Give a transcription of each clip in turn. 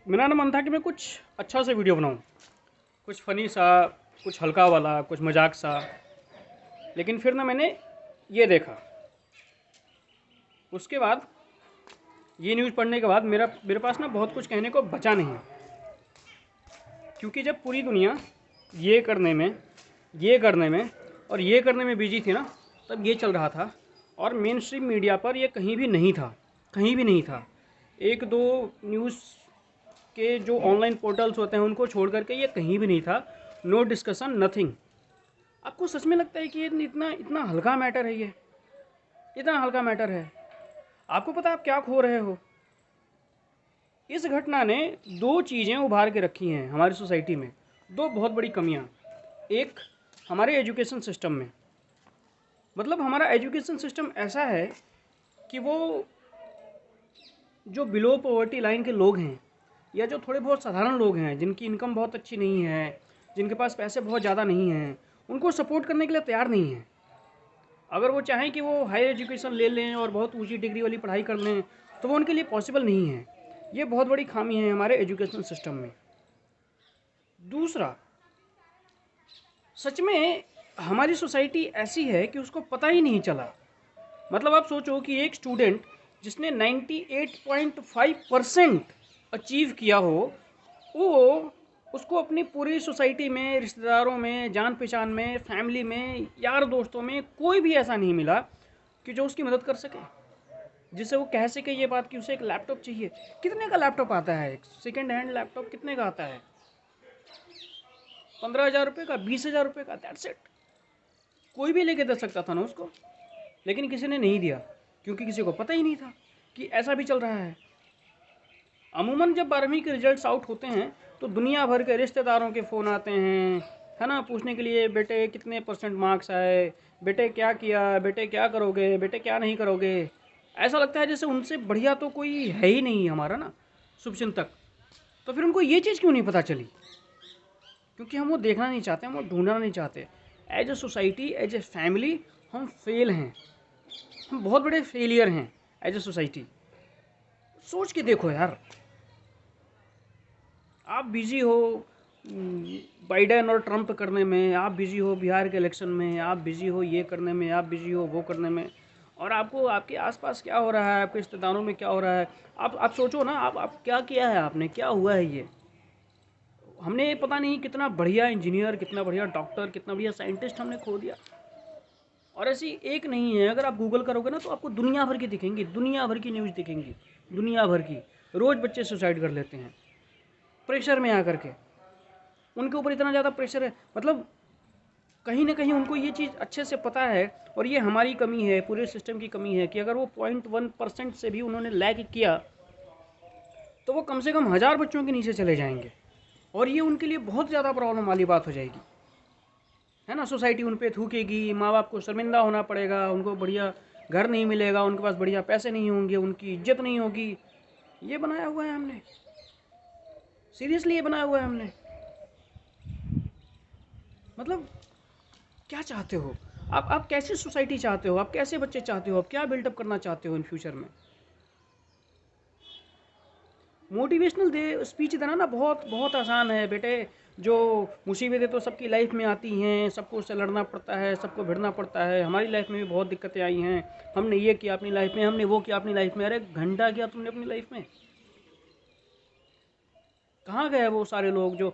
मेरा ना मन था कि मैं कुछ अच्छा सा वीडियो बनाऊँ, कुछ फ़नी सा, कुछ हल्का वाला, कुछ मजाक सा। लेकिन फिर ना मैंने ये देखा, उसके बाद ये न्यूज़ पढ़ने के बाद मेरे पास ना बहुत कुछ कहने को बचा नहीं। क्योंकि जब पूरी दुनिया ये करने में, ये करने में और ये करने में बिजी थी ना, तब ये चल रहा था। और मेन स्ट्रीम मीडिया पर ये कहीं भी नहीं था, कहीं भी नहीं था। एक दो न्यूज़ के जो ऑनलाइन पोर्टल्स होते हैं उनको छोड़ करके ये कहीं भी नहीं था। No discussion, nothing. आपको सच में लगता है कि ये इतना इतना हल्का मैटर है? ये इतना हल्का मैटर है? आपको पता है आप क्या खो रहे हो? इस घटना ने दो चीज़ें उभार के रखी हैं हमारी सोसाइटी में, दो बहुत बड़ी कमियां। एक, हमारे एजुकेशन सिस्टम में, मतलब हमारा एजुकेशन सिस्टम ऐसा है कि वो जो बिलो पॉवर्टी लाइन के लोग हैं या जो थोड़े बहुत साधारण लोग हैं जिनकी इनकम बहुत अच्छी नहीं है, जिनके पास पैसे बहुत ज़्यादा नहीं हैं, उनको सपोर्ट करने के लिए तैयार नहीं है। अगर वो चाहें कि वो हायर एजुकेशन ले लें और बहुत ऊंची डिग्री वाली पढ़ाई कर लें तो वो उनके लिए पॉसिबल नहीं है। ये बहुत बड़ी खामी है हमारे एजुकेशन सिस्टम में। दूसरा, सच में हमारी सोसाइटी ऐसी है कि उसको पता ही नहीं चला। मतलब आप सोचो कि एक स्टूडेंट जिसने 98.5% अचीव किया हो, वो उसको अपनी पूरी सोसाइटी में, रिश्तेदारों में, जान पहचान में, फैमिली में, यार दोस्तों में कोई भी ऐसा नहीं मिला कि जो उसकी मदद कर सके, जिससे वो कह सके ये बात कि उसे एक लैपटॉप चाहिए। कितने का लैपटॉप आता है? एक सेकेंड हैंड लैपटॉप कितने का आता है? 15,000 रुपये का, 20,000 रुपये का, दैट्स इट। कोई भी लेके दे सकता था ना उसको, लेकिन किसी ने नहीं दिया क्योंकि किसी को पता ही नहीं था कि ऐसा भी चल रहा है। अमूमन जब 12वीं के रिजल्ट्स आउट होते हैं तो दुनिया भर के रिश्तेदारों के फ़ोन आते हैं, है ना, पूछने के लिए बेटे कितने परसेंट मार्क्स आए, बेटे क्या किया, बेटे क्या करोगे, बेटे क्या नहीं करोगे। ऐसा लगता है जैसे उनसे बढ़िया तो कोई है ही नहीं हमारा ना, शुभचिंतक। तो फिर उनको ये चीज़ क्यों नहीं पता चली? क्योंकि हम वो देखना नहीं चाहते, हम वो ढूंढना नहीं चाहते। As a society, as a family, हम फेल हैं। हम बहुत बड़े फेलियर हैं एज ए सोसाइटी। सोच के देखो यार, आप बिजी हो बाइडेन और ट्रंप करने में, आप बिजी हो बिहार के इलेक्शन में, आप बिजी हो ये करने में, आप बिजी हो वो करने में, और आपको आपके आसपास क्या हो रहा है, आपके रिश्तेदारों में क्या हो रहा है। आप सोचो ना, आप क्या किया है, आपने क्या हुआ है ये। हमने पता नहीं कितना बढ़िया इंजीनियर, कितना बढ़िया डॉक्टर, कितना बढ़िया साइंटिस्ट हमने खो दिया। और ऐसी एक नहीं है, अगर आप गूगल करोगे ना तो आपको दुनिया भर की दिखेंगी, दुनिया भर की न्यूज़ दिखेंगी, दुनिया भर की। रोज़ बच्चे सुसाइड कर लेते हैं प्रेशर में आकर के। उनके ऊपर इतना ज़्यादा प्रेशर है, मतलब कहीं ना कहीं उनको ये चीज़ अच्छे से पता है। और ये हमारी कमी है, पूरे सिस्टम की कमी है कि अगर वो 0.1% से भी उन्होंने लैग किया तो वो कम से कम 1000 बच्चों के नीचे चले जाएंगे। और ये उनके लिए बहुत ज़्यादा प्रॉब्लम वाली बात हो जाएगी, है ना। सोसाइटी उन पर थूकेगी, माँ बाप को शर्मिंदा होना पड़ेगा, उनको बढ़िया घर नहीं मिलेगा, उनके पास बढ़िया पैसे नहीं होंगे, उनकी इज्जत नहीं होगी। ये बनाया हुआ है हमने, सीरियसली ये बनाया हुआ है हमने। मतलब क्या चाहते हो आप कैसी सोसाइटी चाहते हो, आप कैसे बच्चे चाहते हो, आप क्या बिल्डअप करना चाहते हो इन फ्यूचर में? मोटिवेशनल दे स्पीच देना ना बहुत बहुत आसान है बेटे। जो मुसीबतें तो सबकी लाइफ में आती हैं, सबको उससे लड़ना पड़ता है, सबको भिड़ना पड़ता है। हमारी लाइफ में भी बहुत दिक्कतें आई हैं, हमने ये किया अपनी लाइफ में, हमने वो किया अपनी लाइफ में। अरे घंटा किया तुमने अपनी लाइफ में? कहाँ गए वो सारे लोग जो,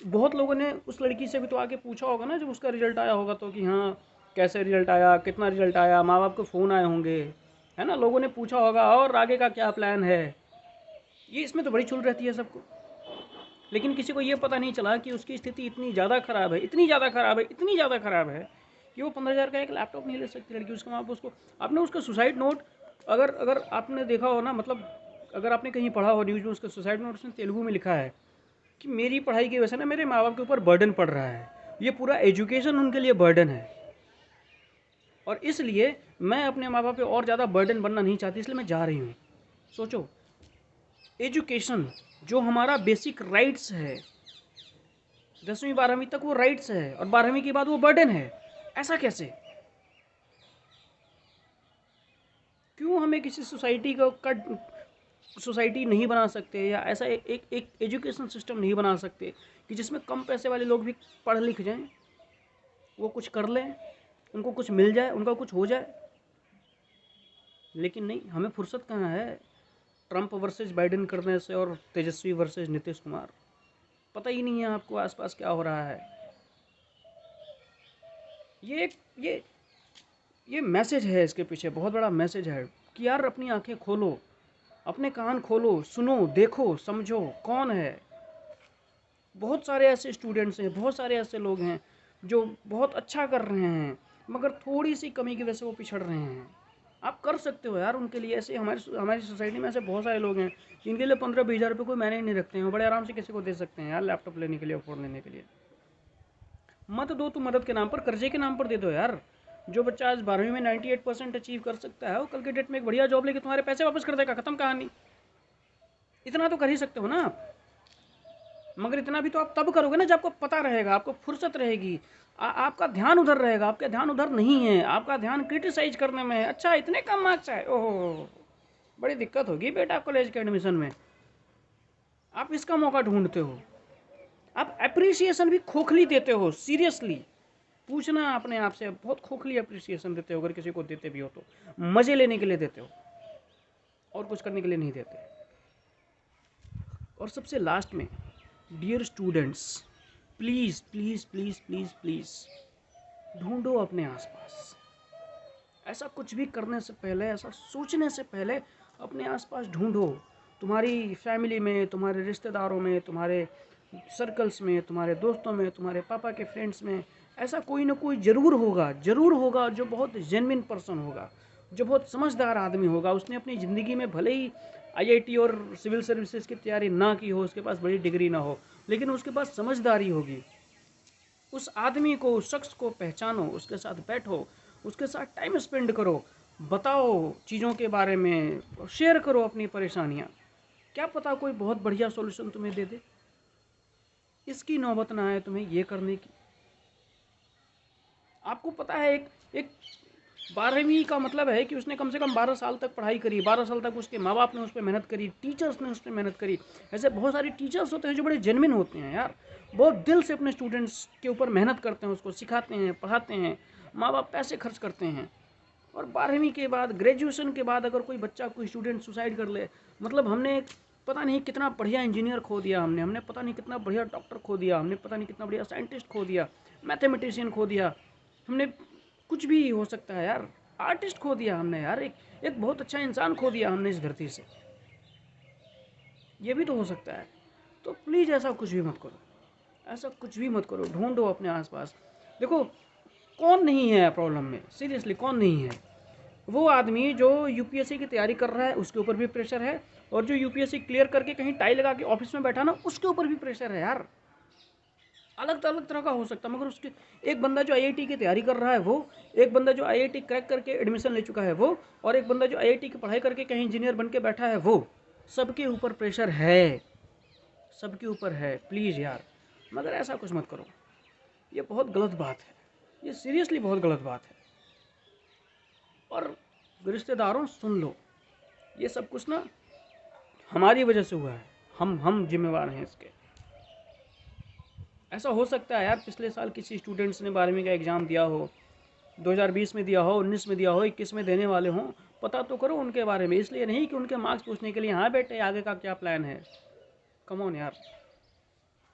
बहुत लोगों ने उस लड़की से भी तो आके पूछा होगा ना जब उसका रिजल्ट आया होगा तो, कि हाँ कैसे रिजल्ट आया, कितना रिजल्ट आया, माँ बाप को फ़ोन आए होंगे, है ना, लोगों ने पूछा होगा और आगे का क्या प्लान है। ये इसमें तो बड़ी चुल रहती है सबको। लेकिन किसी को ये पता नहीं चला कि उसकी स्थिति इतनी ज़्यादा ख़राब है, इतनी ज़्यादा ख़राब है, इतनी ज़्यादा ख़राब है कि वो 15,000 का एक लैपटॉप नहीं ले सकती लड़की। उसका माँ बाप उसको, आपने उसका सुसाइड नोट, अगर अगर आपने देखा हो ना, मतलब अगर आपने कहीं पढ़ा हो न्यूज़ में, उसका सुसाइड नोट उसने तेलुगु में लिखा है कि मेरी पढ़ाई की वजह से ना मेरे माँ बाप के ऊपर बर्डन पड़ रहा है, ये पूरा एजुकेशन उनके लिए बर्डन है। और इसलिए मैं अपने माँ बाप पे और ज़्यादा बर्डन बनना नहीं चाहती, इसलिए मैं जा रही हूँ। सोचो, एजुकेशन जो हमारा बेसिक राइट्स है, 10वीं 12वीं तक वो राइट्स है और 12वीं के बाद वो बर्डन है। ऐसा कैसे? क्यों हमें किसी सोसाइटी को सोसाइटी नहीं बना सकते, या ऐसा एक एजुकेशन सिस्टम नहीं बना सकते कि जिसमें कम पैसे वाले लोग भी पढ़ लिख जाएं, वो कुछ कर लें, उनको कुछ मिल जाए, उनका कुछ हो जाए। लेकिन नहीं, हमें फुर्सत कहाँ है ट्रंप वर्सेस बाइडेन करने से और तेजस्वी वर्सेस नीतीश कुमार। पता ही नहीं है आपको आसपास क्या हो रहा है। ये ये ये मैसेज है, इसके पीछे बहुत बड़ा मैसेज है कि यार अपनी आंखें खोलो, अपने कान खोलो, सुनो, देखो, समझो कौन है। बहुत सारे ऐसे स्टूडेंट्स हैं, बहुत सारे ऐसे लोग हैं जो बहुत अच्छा कर रहे हैं, मगर थोड़ी सी कमी की वजह से वो पिछड़ रहे हैं। आप कर सकते हो यार उनके लिए। ऐसे हमारी सोसाइटी में ऐसे बहुत सारे लोग हैं जिनके लिए 15-20 हज़ार रुपये कोई मैंने ही नहीं रखते हैं, वो बड़े आराम से किसी को दे सकते हैं यार, लैपटॉप लेने के लिए, फ़ोन लेने के लिए। मत दो तो मदद के नाम पर, कर्जे के नाम पर दे दो यार। जो बच्चा आज 12वीं में 98% अचीव कर सकता है, वो कल के डेट में एक बढ़िया जॉब लेके तुम्हारे पैसे वापस कर देगा, खत्म कहानी। इतना तो कर ही सकते हो ना आप। मगर इतना भी तो आप तब करोगे ना जब आपको पता रहेगा, आपको फुर्सत रहेगी, आपका ध्यान उधर रहेगा। आपका ध्यान उधर नहीं है, आपका ध्यान क्रिटिसाइज करने में है। अच्छा इतने कम मार्क्स आए, ओहो बड़ी दिक्कत होगी बेटा कॉलेज के एडमिशन में। आप इसका मौका ढूंढते हो। आप अप्रिसिएशन भी खोखली देते हो। सीरियसली पूछना अपने आप से, बहुत खोखली अप्रिसिएशन देते हो। अगर किसी को देते भी हो तो मजे लेने के लिए देते हो, और कुछ करने के लिए नहीं देते। और सबसे लास्ट में, dear students, please please please please please ढूंढो अपने आसपास। ऐसा कुछ भी करने से पहले, ऐसा सोचने से पहले अपने आसपास ढूंढो। तुम्हारी फैमिली में, तुम्हारे रिश्तेदारों में, तुम्हारे सर्कल्स में, तुम्हारे दोस्तों में, तुम्हारे पापा के फ्रेंड्स में ऐसा कोई ना कोई ज़रूर होगा जो बहुत जेन्युइन पर्सन होगा, जो बहुत समझदार आदमी होगा। उसने अपनी ज़िंदगी में भले ही आईआईटी और सिविल सर्विसेज की तैयारी ना की हो, उसके पास बड़ी डिग्री ना हो, लेकिन उसके पास समझदारी होगी। उस आदमी को, उस शख्स को पहचानो, उसके साथ बैठो, उसके साथ टाइम स्पेंड करो, बताओ चीज़ों के बारे में, शेयर करो अपनी परेशानियाँ। क्या पता कोई बहुत बढ़िया सॉल्यूशन तुम्हें दे दे। इसकी नौबत ना आए तुम्हें ये करने की। आपको पता है एक 12वीं का मतलब है कि उसने कम से कम 12 साल तक पढ़ाई करी, 12 साल तक उसके माँ बाप ने उस पर मेहनत करी, टीचर्स ने उस पर मेहनत करी। ऐसे बहुत सारे टीचर्स होते हैं जो बड़े जेन्युइन होते हैं यार, बहुत दिल से अपने स्टूडेंट्स के ऊपर मेहनत करते हैं, उसको सिखाते हैं, पढ़ाते हैं, माँ बाप पैसे खर्च करते हैं। और 12वीं के बाद, ग्रेजुएशन के बाद अगर कोई बच्चा, कोई स्टूडेंट सुसाइड कर ले, मतलब हमने पता नहीं कितना बढ़िया इंजीनियर खो दिया, हमने पता नहीं कितना बढ़िया डॉक्टर खो दिया, हमने पता नहीं कितना बढ़िया साइंटिस्ट खो दिया, मैथमेटिशियन खो दिया, हमने कुछ भी हो सकता है यार, आर्टिस्ट खो दिया हमने यार, एक बहुत अच्छा इंसान खो दिया हमने इस धरती से। ये भी तो हो सकता है। तो प्लीज़ ऐसा कुछ भी मत करो, ऐसा कुछ भी मत करो। ढूंढो अपने आसपास। देखो कौन नहीं है प्रॉब्लम में, सीरियसली कौन नहीं है। वो आदमी जो यूपीएससी की तैयारी कर रहा है उसके ऊपर भी प्रेशर है, और जो यूपीएससी क्लियर करके कहीं टाई लगा के ऑफिस में बैठा ना, उसके ऊपर भी प्रेशर है यार। अलग अलग तरह का हो सकता है, मगर उसके एक बंदा जो आईआईटी की तैयारी कर रहा है वो, एक बंदा जो आईआईटी क्रैक करके एडमिशन ले चुका है वो, और एक बंदा जो आईआईटी की पढ़ाई करके कहीं इंजीनियर बन के बैठा है वो, सबके ऊपर प्रेशर है, सबके ऊपर है। प्लीज़ यार, मगर ऐसा कुछ मत करो, ये बहुत गलत बात है, ये सीरियसली बहुत गलत बात है। और रिश्तेदारों सुन लो, ये सब कुछ ना हमारी वजह से हुआ है, हम जिम्मेवार हैं इसके। ऐसा हो सकता है यार पिछले साल किसी स्टूडेंट्स ने 12वीं का एग्ज़ाम दिया हो, 2020 में दिया हो, 19 में दिया हो, 21 में देने वाले हों, पता तो करो उनके बारे में। इसलिए नहीं कि उनके मार्क्स पूछने के लिए, हाँ बेटे आगे का क्या प्लान है। कम ऑन यार,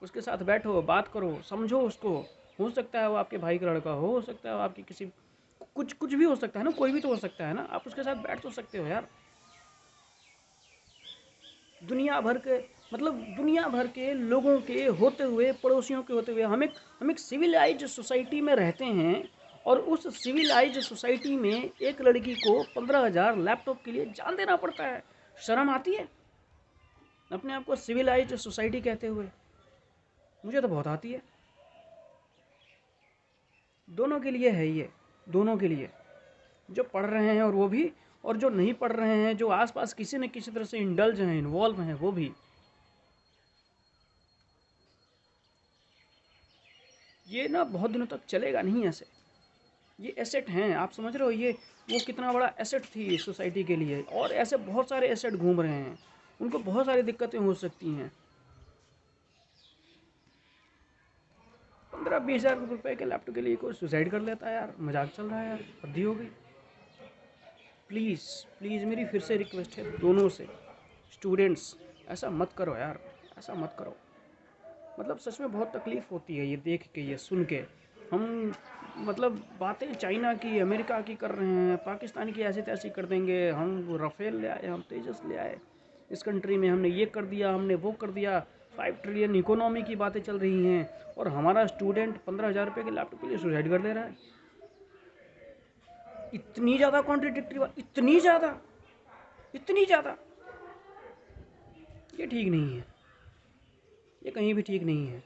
उसके साथ बैठो, बात करो, समझो उसको। हो सकता है वो आपके भाई का लड़का हो सकता है वो आपकी किसी, कुछ भी हो सकता है ना, कोई भी तो हो सकता है ना। आप उसके साथ बैठ तो सकते हो यार। दुनिया भर के, मतलब दुनिया भर के लोगों के होते हुए, पड़ोसियों के होते हुए, हम एक सिविलाइज्ड सोसाइटी में रहते हैं, और उस सिविलाइज्ड सोसाइटी में एक लड़की को 15,000 लैपटॉप के लिए जान देना पड़ता है। शर्म आती है अपने आप को सिविलाइज्ड सोसाइटी कहते हुए? मुझे तो बहुत आती है। दोनों के लिए है ये, दोनों के लिए, जो पढ़ रहे हैं और वो भी, और जो नहीं पढ़ रहे हैं, जो आसपास किसी न किसी तरह से इंडल्ज हैं, इन्वॉल्व हैं, वो भी। ये ना बहुत दिनों तक चलेगा नहीं ऐसे। ये एसेट हैं, आप समझ रहे हो, ये वो कितना बड़ा एसेट थी इस सोसाइटी के लिए, और ऐसे बहुत सारे एसेट घूम रहे हैं। उनको बहुत सारी दिक्कतें हो सकती हैं। 15-20 हज़ार रुपये के लैपटॉप के लिए कोई सुसाइड कर लेता है यार, मजाक चल रहा है यार, हद्दी हो गई। प्लीज़ प्लीज़ मेरी फिर से रिक्वेस्ट है दोनों से, स्टूडेंट्स ऐसा मत करो यार, ऐसा मत करो। मतलब सच में बहुत तकलीफ़ होती है ये देख के, ये सुन के। हम मतलब बातें चाइना की, अमेरिका की कर रहे हैं, पाकिस्तान की ऐसी तैसी कर देंगे, हम राफेल ले आए, हम तेजस ले आए, इस कंट्री में हमने ये कर दिया, हमने वो कर दिया, 5 ट्रिलियन इकोनॉमी की बातें चल रही हैं, और हमारा स्टूडेंट 15,000 रुपये के लैपटॉप के लिए सुसाइड कर ले रहा है। इतनी ज़्यादा कॉन्ट्रडिक्टरी बात, इतनी ज़्यादा, इतनी ज़्यादा, ये ठीक नहीं है, ये कहीं भी ठीक नहीं है।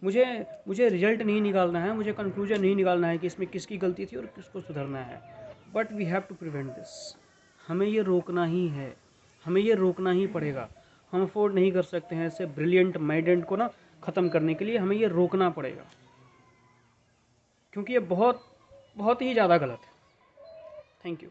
मुझे मुझे रिजल्ट नहीं निकालना है, मुझे कंक्लूजन नहीं निकालना है कि इसमें किसकी गलती थी और किसको सुधरना है, but we have to prevent this. हमें ये रोकना ही है, हमें ये रोकना ही पड़ेगा। हम अफोर्ड नहीं कर सकते हैं ऐसे ब्रिलियंट माइंडेड को ना ख़त्म करने के लिए, हमें ये रोकना पड़ेगा, क्योंकि ये बहुत बहुत ही ज़्यादा गलत है। Thank you.